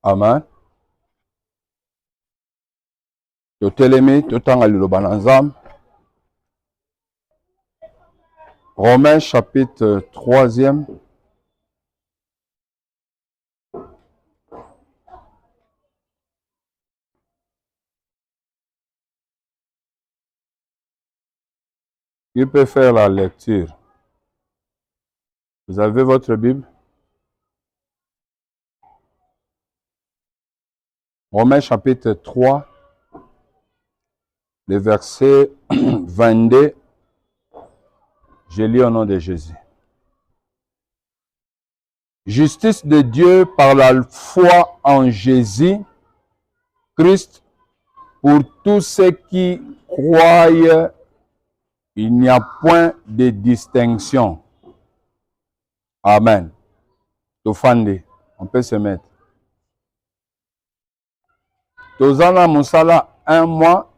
Amen. Totelemi, totanga liloba na Nzambe. Romains chapitre 3e. Qui peut faire la lecture? Vous avez votre Bible? Romains chapitre 3, le verset 22. Je lis au nom de Jésus. Justice de Dieu par la foi en Jésus Christ pour tous ceux qui croient. Il n'y a point de distinction. Amen. Tofande, on peut se mettre. Tozana Moussala, un mois.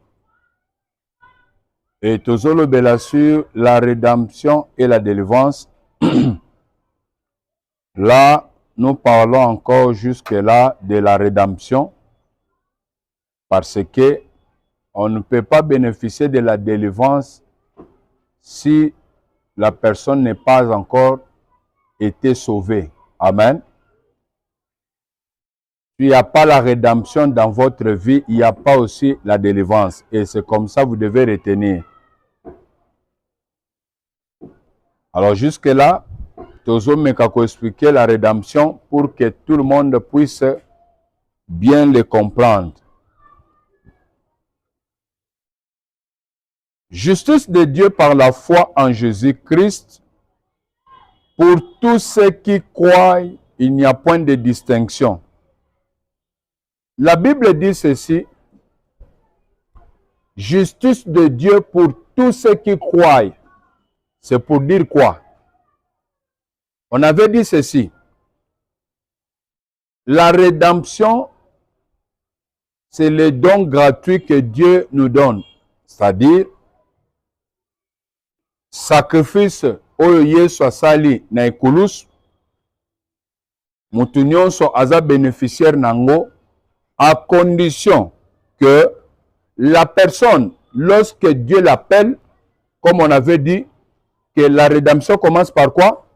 Et Tozolo Bela sur la rédemption et la délivrance. Là, nous parlons encore jusque-là de la rédemption. Parce que on ne peut pas bénéficier de la délivrance si la personne n'est pas encore été sauvée. Amen. S'il n'y a pas la rédemption dans votre vie, il n'y a pas aussi la délivrance. Et c'est comme ça que vous devez retenir. Alors jusque-là, Tozo Mekako expliquer la rédemption pour que tout le monde puisse bien le comprendre. Justice de Dieu par la foi en Jésus-Christ. Pour tous ceux qui croient, il n'y a point de distinction. La Bible dit ceci. Justice de Dieu pour tous ceux qui croient. C'est pour dire quoi? On avait dit ceci. La rédemption, c'est le don gratuit que Dieu nous donne. C'est-à-dire, sacrifice oyo Yesu asali na ekulus, mutu nyonso aza bénéficiaire nango, à condition que la personne, lorsque Dieu l'appelle, comme on avait dit, que la rédemption commence par quoi?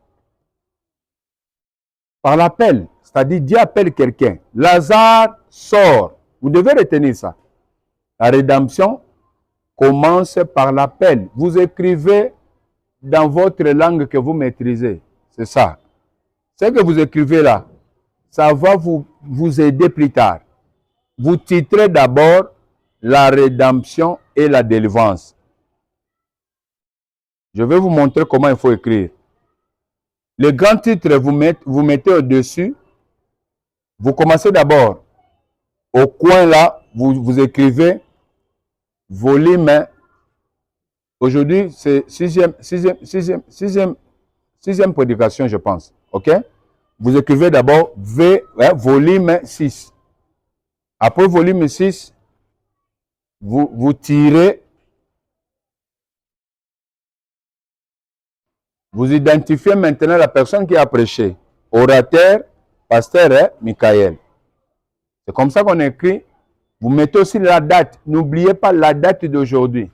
Par l'appel. C'est-à-dire, Dieu appelle quelqu'un. Lazare sort. Vous devez retenir ça. La rédemption commence par l'appel. Vous écrivez dans votre langue que vous maîtrisez. C'est ça. Ce que vous écrivez là, ça va vous aider plus tard. Vous titrez d'abord la rédemption et la délivrance. Je vais vous montrer comment il faut écrire. Le grand titre, vous mettez au-dessus. Vous commencez d'abord. Au coin là, vous écrivez volume. Aujourd'hui, c'est sixième prédication, je pense. OK? Vous écrivez d'abord volume 6. Après volume 6, vous tirez. Vous identifiez maintenant la personne qui a prêché. Orateur, pasteur Michael. C'est comme ça qu'on écrit. Vous mettez aussi la date. N'oubliez pas la date d'aujourd'hui.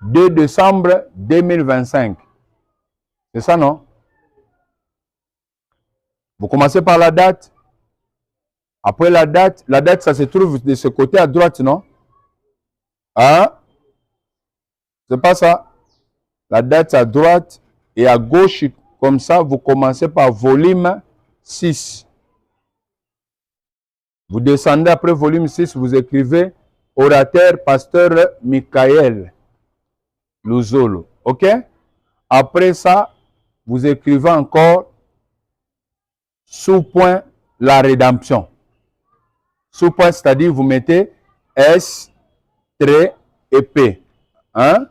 2 décembre 2025. C'est ça, non? Vous commencez par la date. Après la date, ça se trouve de ce côté à droite, non? Hein? C'est pas ça? La date à droite et à gauche, comme ça, vous commencez par volume 6. Vous descendez après volume 6, vous écrivez orateur, pasteur Michael Luzolo. OK? Après ça, vous écrivez encore sous-point la rédemption. Sous-point, c'est-à-dire vous mettez S, trait et P. Hein?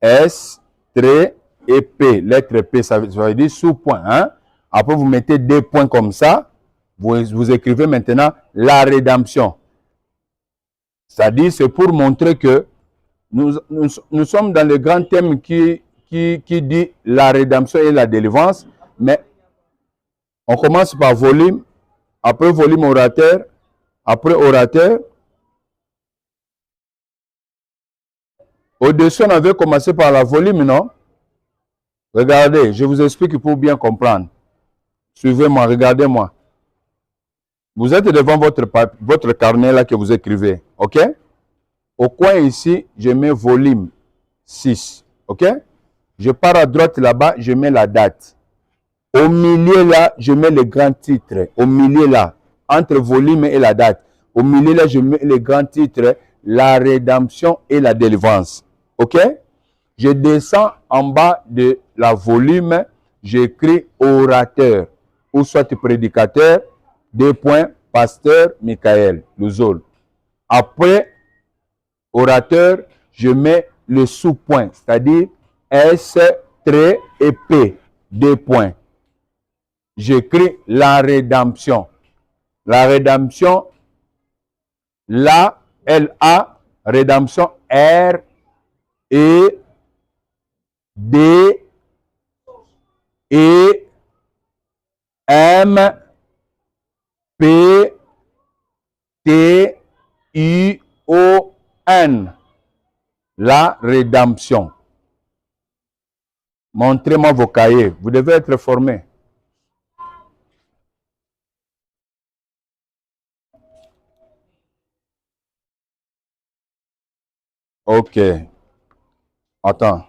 S, trait et P. Lettre P, ça veut dire sous-point. Hein? Après, vous mettez deux points comme ça. Vous écrivez maintenant la rédemption. C'est-à-dire, c'est pour montrer que nous sommes dans le grand thème qui dit la rédemption et la délivrance. Mais on commence par volume Après volume orateur. Après orateur. Au-dessus, on avait commencé par la volume, non? Regardez, je vous explique pour bien comprendre. Suivez-moi, regardez-moi. Vous êtes devant votre carnet là que vous écrivez, ok? Au coin ici, je mets volume 6, ok? Je pars à droite là-bas, je mets la date. Au milieu là, je mets le grand titre. Au milieu là, entre volume et la date. Au milieu là, je mets le grand titre, la rédemption et la délivrance, ok? Je descends en bas de la volume, j'écris orateur, ou soit prédicateur, pasteur Michael Luzol. Après orateur, je mets le sous-point, c'est-à-dire S, trait et P, J'écris la rédemption. La rédemption, L-A, rédemption, R, E, D, E, M, P, T, I, O, N. La rédemption. Montrez-moi vos cahiers. Vous devez être formés. Ok. Attends.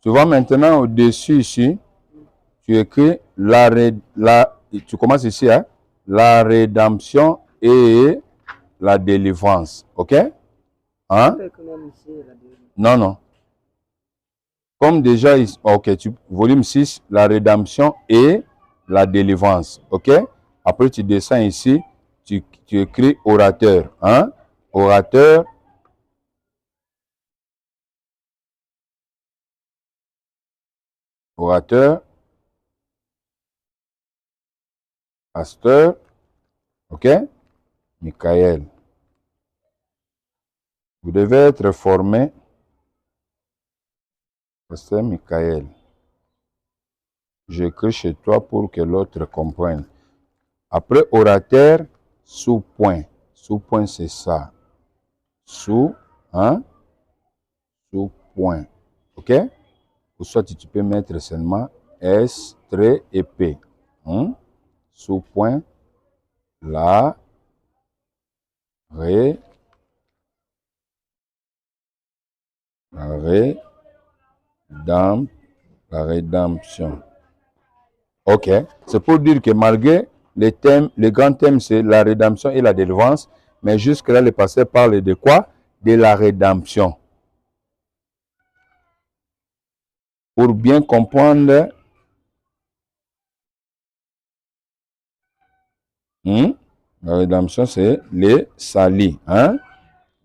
Tu vois maintenant au-dessus ici, tu écris tu commences ici, hein? La rédemption et la délivrance. Ok? Hein? Non, non. Comme déjà, ok, volume 6, la rédemption et la délivrance. Ok? Après, tu descends ici, tu écris orateur. Hein? Orateur. Orateur. Pasteur. Ok? Michael. Vous devez être formé. Pasteur Michael. J'écris chez toi pour que l'autre comprenne. Après orateur, sous-point. Sous-point, c'est ça. Sous, hein? Sous-point. OK? Ou soit tu peux mettre seulement S, trait et P. Hein? Sous-point, la rédemption. OK. C'est pour dire que malgré les thèmes, les grands thèmes, c'est la rédemption et la délivrance, mais jusque-là, le pasteur parle de quoi? De la rédemption. Pour bien comprendre, la rédemption, c'est les salis. Hein?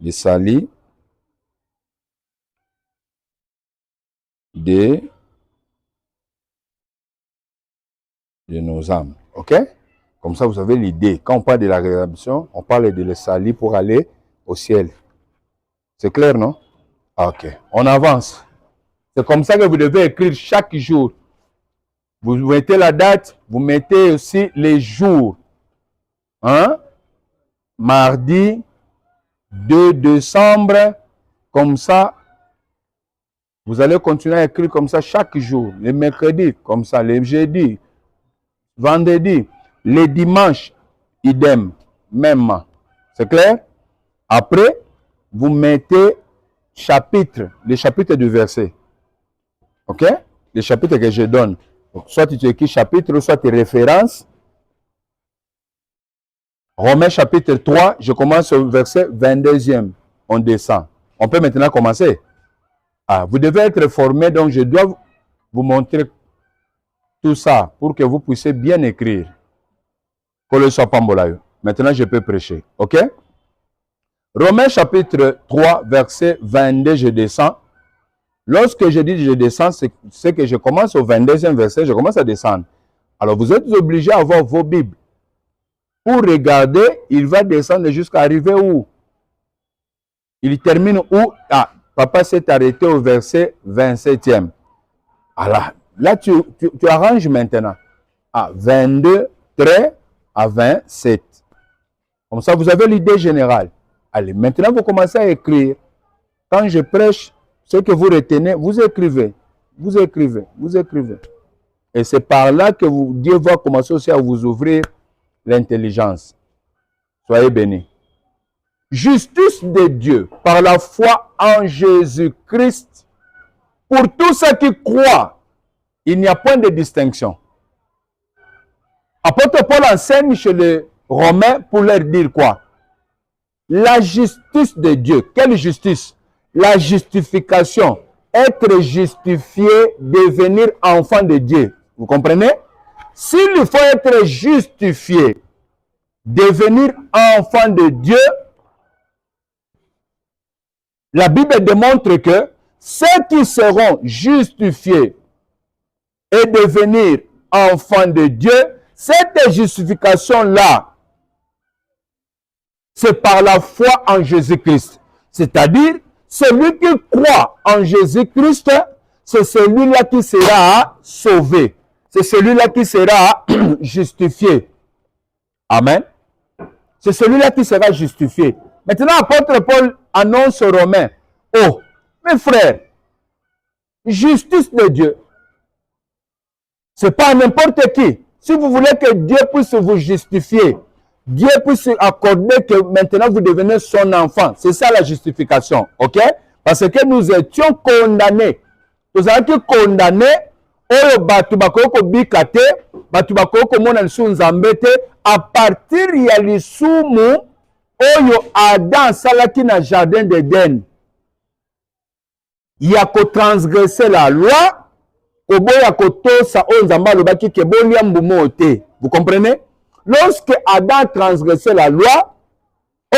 Les salis de nos âmes. OK? Comme ça, vous avez l'idée. Quand on parle de la rédemption, on parle de les salis pour aller au ciel. C'est clair, non? OK. On avance. C'est comme ça que vous devez écrire chaque jour. Vous mettez la date, vous mettez aussi les jours. Hein? Mardi 2 décembre, comme ça, vous allez continuer à écrire comme ça chaque jour. Les mercredis, comme ça, les jeudis, vendredi, les dimanches, idem, même. C'est clair? Après, vous mettez chapitre, les chapitres du verset. OK? Les chapitres que je donne. Donc, soit tu écris chapitre, soit tes références. Romains chapitre 3, je commence au verset 22e. On descend. On peut maintenant commencer. Ah, vous devez être formé, donc je dois vous montrer tout ça pour que vous puissiez bien écrire. Maintenant, je peux prêcher. OK? Romains chapitre 3, verset 22, je descends. Lorsque je dis je descends, c'est que je commence au 22e verset, je commence à descendre. Alors, vous êtes obligés à avoir vos Bibles. Pour regarder, il va descendre jusqu'à arriver où? Il termine où? Ah, papa s'est arrêté au verset 27e. Alors, là, tu arranges maintenant. Ah, 22, trait à 27. Comme ça, vous avez l'idée générale. Allez, maintenant, vous commencez à écrire. Quand je prêche, ce que vous retenez, vous écrivez. Vous écrivez. Vous écrivez. Et c'est par là que Dieu va commencer aussi à vous ouvrir l'intelligence. Soyez bénis. Justice de Dieu par la foi en Jésus-Christ. Pour tous ceux qui croient, il n'y a point de distinction. Apôtre Paul enseigne chez les Romains pour leur dire quoi? La justice de Dieu. Quelle justice? La justification. Être justifié, devenir enfant de Dieu. Vous comprenez? S'il faut être justifié, devenir enfant de Dieu, la Bible démontre que ceux qui seront justifiés et devenir enfants de Dieu, cette justification-là, c'est par la foi en Jésus-Christ. C'est-à-dire, celui qui croit en Jésus-Christ, c'est celui-là qui sera sauvé. C'est celui-là qui sera justifié. Amen. C'est celui-là qui sera justifié. Maintenant, apôtre Paul annonce aux Romains, oh, mes frères, justice de Dieu, c'est pas n'importe qui. Si vous voulez que Dieu puisse vous justifier, Dieu puisse accorder que maintenant vous devenez son enfant. C'est ça la justification. Ok? Parce que nous étions condamnés. Nous avons été condamnés. Oyo batu bakoko bikate, batu bakoko mona lisumu nzambe te, à partir ya lisumu oyo Adam salaki na jardin d'Éden. Ya ko transgresser la loi, oboya ko tosa oyo nzambe alobaki ke bolia mbumo te. Vous comprenez? Lorsque Adam transgressait la loi,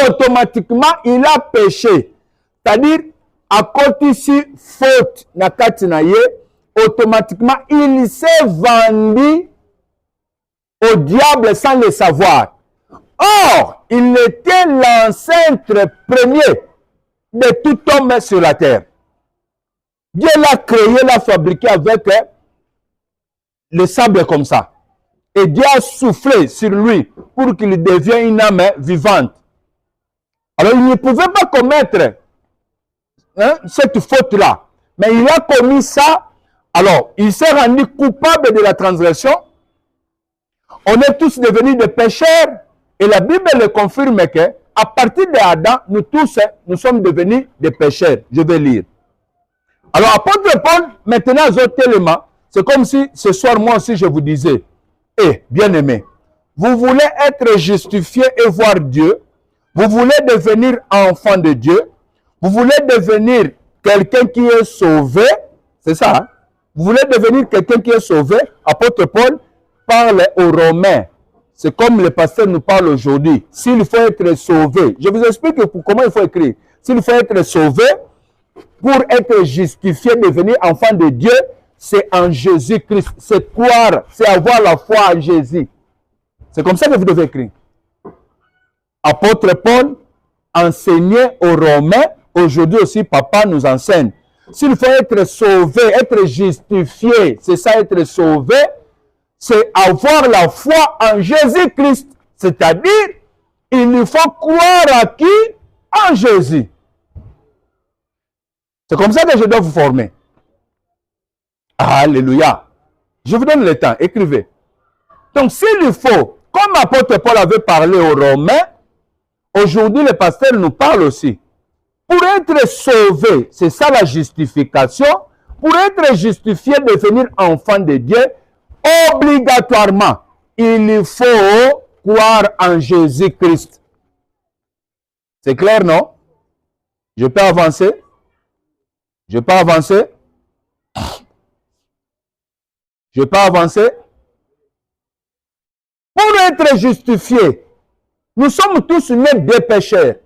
automatiquement il a péché. C'est-à-dire, à côté ici, faute na kati na ye, automatiquement il s'est vendu au diable sans le savoir. Or, il était l'ancêtre premier de tout homme sur la terre. Dieu l'a créé, l'a fabriqué avec le sable comme ça. Et Dieu a soufflé sur lui pour qu'il devienne une âme vivante. Alors, il ne pouvait pas commettre cette faute-là. Mais il a commis ça. Alors, il s'est rendu coupable de la transgression. On est tous devenus des pécheurs. Et la Bible le confirme que à partir d'Adam, nous tous, nous sommes devenus des pécheurs. Je vais lire. Alors, apôtre Paul, maintenant, éléments, c'est comme si ce soir, moi aussi, je vous disais, bien-aimés, vous voulez être justifié et voir Dieu, vous voulez devenir enfant de Dieu, vous voulez devenir quelqu'un qui est sauvé, c'est ça, hein? Vous voulez devenir quelqu'un qui est sauvé, apôtre Paul parle aux Romains. C'est comme le pasteur nous parle aujourd'hui. S'il faut être sauvé, je vous explique comment il faut écrire. S'il faut être sauvé, pour être justifié, devenir enfant de Dieu, c'est en Jésus-Christ. C'est croire, c'est avoir la foi en Jésus. C'est comme ça que vous devez écrire. Apôtre Paul enseignait aux Romains, aujourd'hui aussi papa nous enseigne. S'il faut être sauvé, être justifié, c'est ça être sauvé, c'est avoir la foi en Jésus-Christ. C'est-à-dire, il faut croire à qui? En Jésus. C'est comme ça que je dois vous former. Alléluia. Je vous donne le temps, écrivez. Donc, s'il faut, comme l'apôtre Paul avait parlé aux Romains, aujourd'hui le pasteur nous parle aussi. Pour être sauvé, c'est ça la justification. Pour être justifié, devenir enfant de Dieu, obligatoirement, il faut croire en Jésus-Christ. C'est clair, non? Je peux avancer? Je peux avancer? Je peux avancer? Pour être justifié, nous sommes tous nés des pécheurs.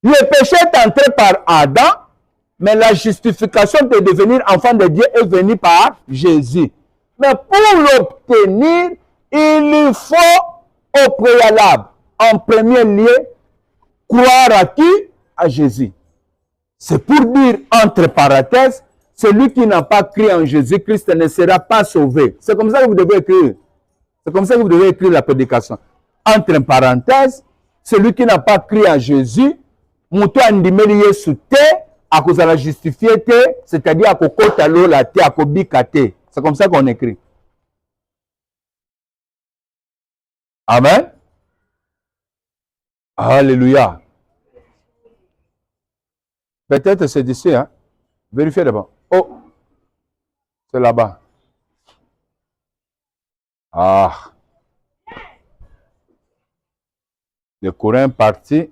Le péché est entré par Adam, mais la justification de devenir enfant de Dieu est venue par Jésus. Mais pour l'obtenir, il faut au préalable, en premier lieu, croire à qui? À Jésus. C'est pour dire, entre parenthèses, celui qui n'a pas cru en Jésus-Christ ne sera pas sauvé. C'est comme ça que vous devez écrire. C'est comme ça que vous devez écrire la prédication. entre parenthèses, celui qui n'a pas cru en Jésus, muto andimeli Yesu te, akozala justifié te, c'est-à-dire akokota lola te, akobika te. C'est comme ça qu'on écrit. Amen. Alléluia. Peut-être c'est d'ici, hein. Vérifiez d'abord. Oh, c'est là-bas. Ah. Le courant est parti.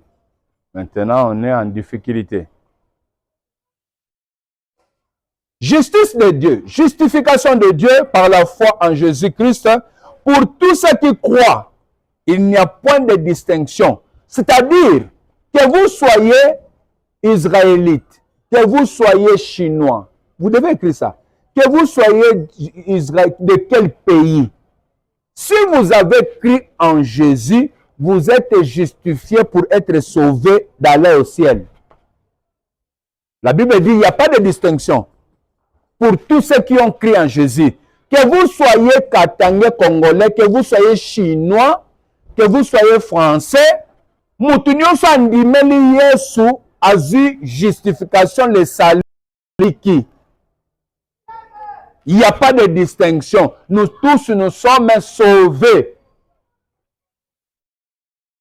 Maintenant, on est en difficulté. Justice de Dieu, justification de Dieu par la foi en Jésus-Christ. Pour tous ceux qui croient, il n'y a point de distinction. C'est-à-dire que vous soyez israélite, que vous soyez chinois. Vous devez écrire ça. Que vous soyez de quel pays. Si vous avez cru en Jésus, vous êtes justifié pour être sauvé d'aller au ciel. La Bible dit, il n'y a pas de distinction. Pour tous ceux qui ont cru en Jésus, que vous soyez katangais congolais, que vous soyez chinois, que vous soyez français, mutu nyonso andimeli Yesu azu justification le salut qui. Il n'y a pas de distinction. Nous tous, nous sommes sauvés.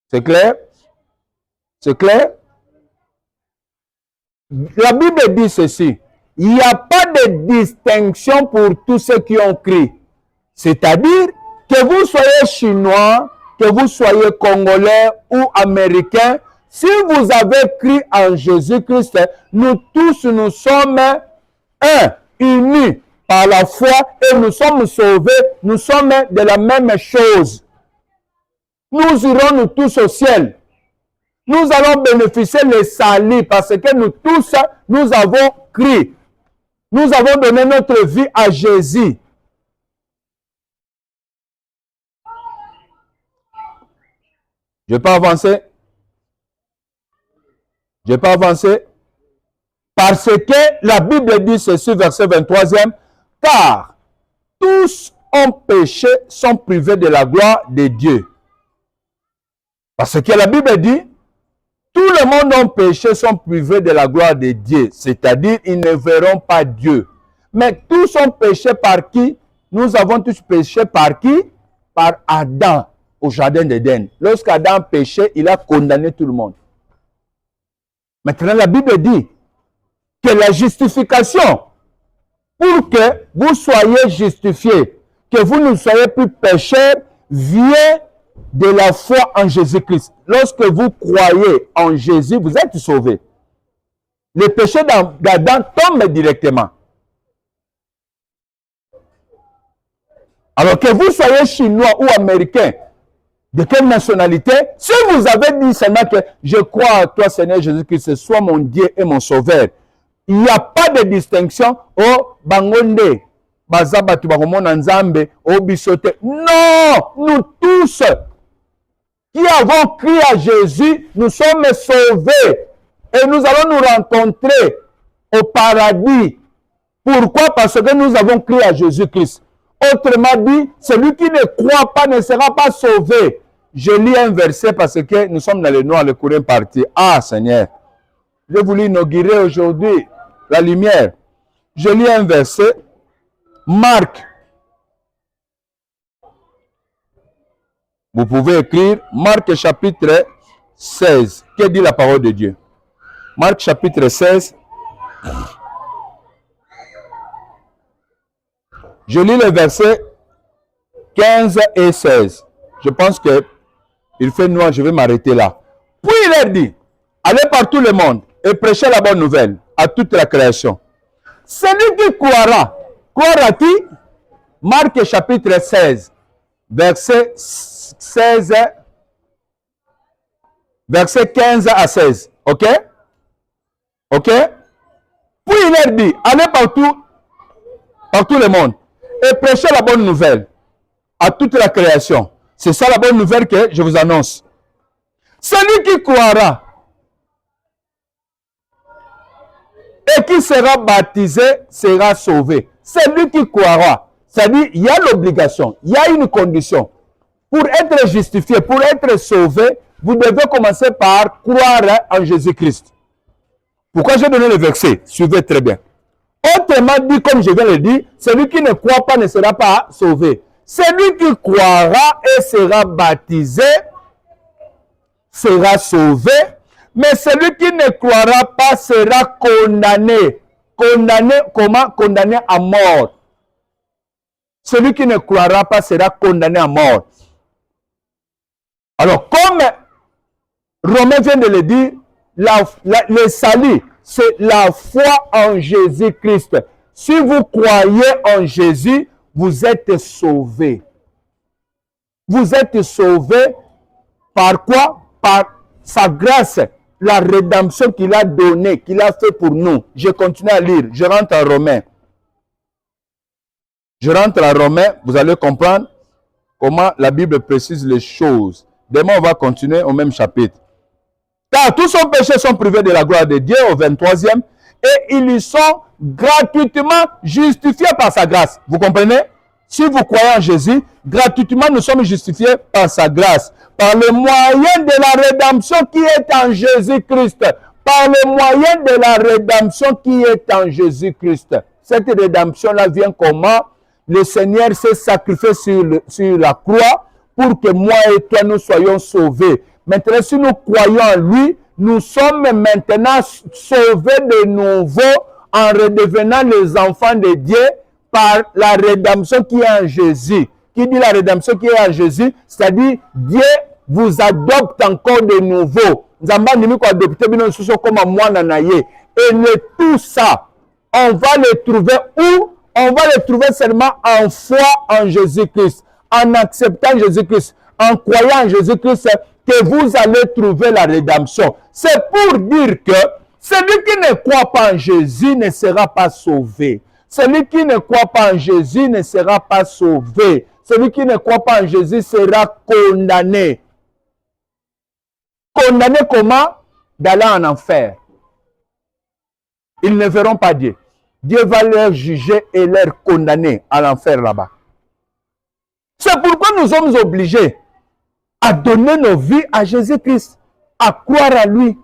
C'est clair? C'est clair? La Bible dit ceci. Il n'y a pas de distinction pour tous ceux qui ont cru. C'est-à-dire que vous soyez chinois, que vous soyez congolais ou américain, si vous avez cru en Jésus-Christ, nous tous, nous sommes unis par la foi et nous sommes sauvés, nous sommes de la même chose. Nous irons nous tous au ciel. Nous allons bénéficier le salut parce que nous tous, nous avons cru. Nous avons donné notre vie à Jésus. Je peux avancer? Je peux avancer? Parce que la Bible dit ceci, verset 23e, car tous ont péché, sont privés de la gloire de Dieu. Parce que la Bible dit, tout le monde ont péché, sont privés de la gloire de Dieu. C'est-à-dire, ils ne verront pas Dieu. Mais tous ont péché par qui? Nous avons tous péché par qui? Par Adam au jardin d'Éden. Lorsqu'Adam péchait, il a condamné tout le monde. Maintenant, la Bible dit que la justification, pour que vous soyez justifiés, que vous ne soyez plus pécheurs, vient de la foi en Jésus-Christ. Lorsque vous croyez en Jésus, vous êtes sauvés. Le péché d'Adam tombe directement. Alors que vous soyez chinois ou américain, de quelle nationalité, si vous avez dit seulement que je crois à toi, Seigneur Jésus-Christ, sois mon Dieu et mon Sauveur, il n'y a pas de distinction. Oh, bangonde, bazabatu bakomona nzambe, oh bisote. Non, nous tous qui avons cru à Jésus, nous sommes sauvés et nous allons nous rencontrer au paradis. Pourquoi? Parce que nous avons cru à Jésus-Christ. Autrement dit, celui qui ne croit pas ne sera pas sauvé. Je lis un verset parce que nous sommes dans le noir, le courant parti. Ah Seigneur, je voulais inaugurer aujourd'hui la lumière. Je lis un verset, Marc. Vous pouvez écrire Marc chapitre 16. Que dit la parole de Dieu? Marc chapitre 16. Je lis les versets 15 et 16. Je pense que il fait noir, je vais m'arrêter là. Puis il leur dit, allez par tout le monde et prêchez la bonne nouvelle à toute la création. Celui qui croira qui? Marc chapitre 16, verset 16, verset 15 à 16. Ok? Ok? Puis il leur dit, allez par tout le monde et prêchez la bonne nouvelle à toute la création. C'est ça la bonne nouvelle que je vous annonce. Celui qui croira et qui sera baptisé sera sauvé. Celui qui croira, c'est-à-dire il y a l'obligation, il y a une condition. Pour être justifié, pour être sauvé, vous devez commencer par croire en Jésus-Christ. Pourquoi j'ai donné le verset? Suivez très bien. Autrement dit, comme je viens de le dire, celui qui ne croit pas ne sera pas sauvé. Celui qui croira et sera baptisé sera sauvé, mais celui qui ne croira pas sera condamné. Condamné, comment? Condamné à mort. Celui qui ne croira pas sera condamné à mort. Alors, comme Romain vient de le dire, le salut, c'est la foi en Jésus-Christ. Si vous croyez en Jésus, vous êtes sauvés. Vous êtes sauvés par quoi? Par sa grâce, la rédemption qu'il a donnée, qu'il a fait pour nous. Je continue à lire. Je rentre en Romains. Je rentre en Romains. Vous allez comprendre comment la Bible précise les choses. Demain, on va continuer au même chapitre. Car tous nos péchés sont privés de la gloire de Dieu au 23e et ils y sont gratuitement justifiés par sa grâce. Vous comprenez? Si vous croyez en Jésus, gratuitement nous sommes justifiés par sa grâce. Par le moyen de la rédemption qui est en Jésus-Christ. Par le moyen de la rédemption qui est en Jésus-Christ. Cette rédemption-là vient comment? Le Seigneur s'est sacrifié sur la croix pour que moi et toi nous soyons sauvés. Maintenant, si nous croyons en lui, nous sommes maintenant sauvés de nouveau en redevenant les enfants de Dieu par la rédemption qui est en Jésus. Qui dit la rédemption qui est en Jésus? C'est-à-dire, Dieu vous adopte encore de nouveau. Et tout ça, on va le trouver où? On va le trouver seulement en foi en Jésus-Christ, en acceptant Jésus-Christ, en croyant en Jésus-Christ, que vous allez trouver la rédemption. C'est pour dire que celui qui ne croit pas en Jésus ne sera pas sauvé. Celui qui ne croit pas en Jésus ne sera pas sauvé. Celui qui ne croit pas en Jésus sera condamné. Condamné comment? D'aller en enfer. Ils ne verront pas Dieu. Dieu va leur juger et leur condamner à l'enfer là-bas. C'est pourquoi nous sommes obligés à donner nos vies à Jésus-Christ, à croire à lui,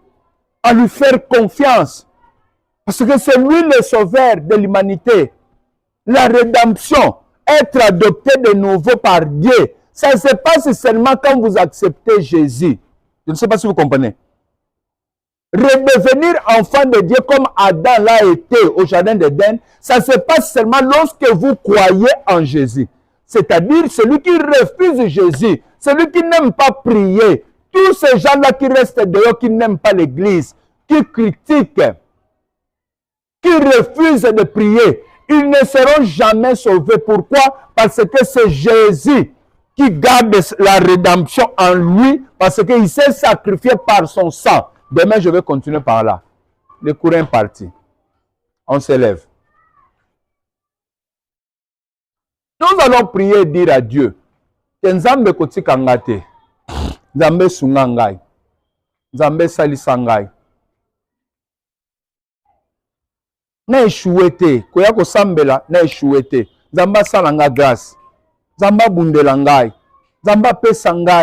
à lui faire confiance. Parce que c'est lui le sauveur de l'humanité. La rédemption, être adopté de nouveau par Dieu, ça se passe seulement quand vous acceptez Jésus. Je ne sais pas si vous comprenez. Redevenir enfant de Dieu comme Adam l'a été au jardin d'Éden, ça se passe seulement lorsque vous croyez en Jésus. C'est-à-dire celui qui refuse Jésus, celui qui n'aime pas prier, tous ces gens-là qui restent dehors, qui n'aiment pas l'église, qui critiquent, qui refusent de prier, ils ne seront jamais sauvés. Pourquoi? Parce que c'est Jésus qui garde la rédemption en lui, parce qu'il s'est sacrifié par son sang. Demain, je vais continuer par là. Le courant est parti. On s'élève. Nous allons prier et dire à Dieu que Nzambe kotika ngate, Nzambe sunga ngai, Nzambe salisa ngai. Na échoué te, koya ko sambela na échoué te. Nzamba sala nga grâce. Nzamba bundela ngai. Nzamba pesa ngai